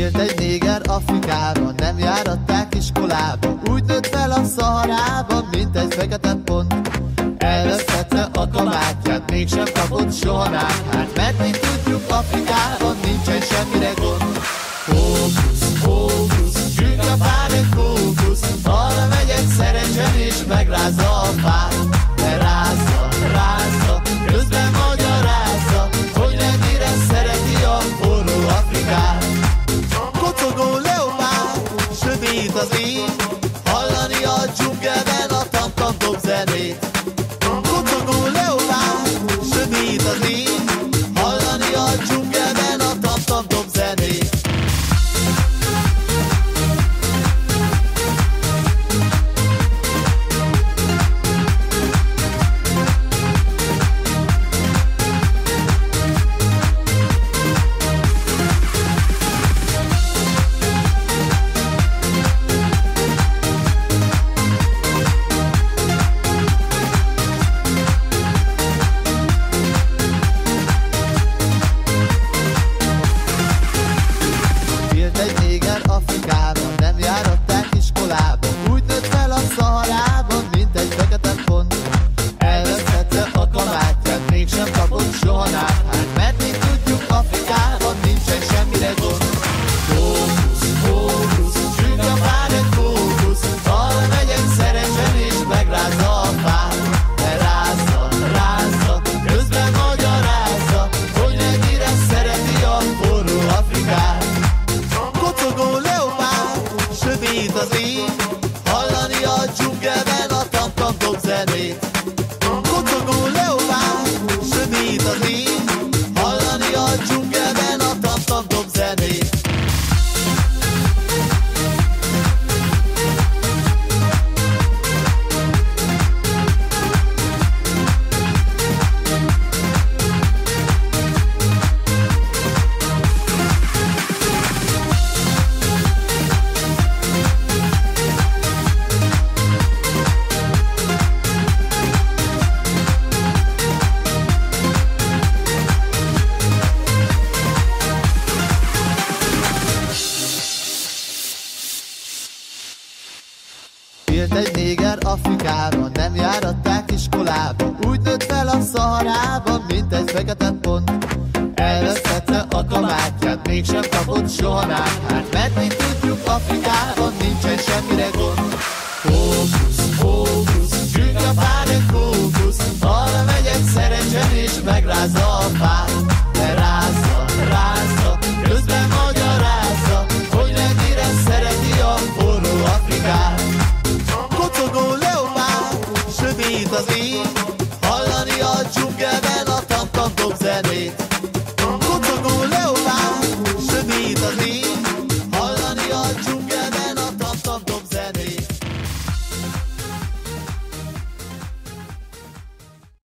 Élt egy néger Afrikában, nem járatták iskolába. Úgy nőtt fel a Szaharában, mint egy fekete pont. Elvesztette a kabátját, mégsem kapott soha náthát. Mert mi tudjuk, Afrikában nincsen semmire gond. Fókusz, fókusz, gyűjt a pár egy fókusz. Arra megy egy szerencsen és megrázza a fát. De rázza, rázza, közben magyarázza, hogy mennyire szereti a forró Afrikát. Kocogó leopárd, sötét az ég, hallani a dzsungelben a tam-tam dob zenét. Kocogó leopárd, sötét az ég, hallani a dzsungelben a tam-tam dob zenét. Egy néger Afrikában, nem járatták iskolába. Úgy nőtt fel a Szaharában, mint egy fekete pont. Elvesztette a kabátját, mégsem kapott soha náthát. Mert mi tudjuk, Afrikában nincsen semmire gond. Fókusz, fókusz, gyűjt a pár egy fókusz. Arra megy egy szerencsen és megrázza a fát. De rázza, rázza, közben magyarázza, hogy mennyire szereti a forró Afrikát. Kocogó leopárd, sötét az ég, hallani a dzsungelben a tam-tam dob zenét. Kocogó leopárd, sötét az ég, hallani a dzsungelben a tam-tam dob zenét. Élt egy néger Afrikában, nem járatták iskolába. Úgy nőtt fel a Szaharában, mint egy fekete pont. Elvesztette a kabátját, mégsem kapott soha náthát. Mert mi tudjuk, Afrikában nincsen semmire gond. Fókusz, fókusz, gyűjt a pár egy fókusz. Arra megy egy szerencsen és megrázza a fát. De rázza, rázza, közben magyarázza, hogy mennyire szereti a forró Afrikát. Kocogó leopárd, sötét az ég,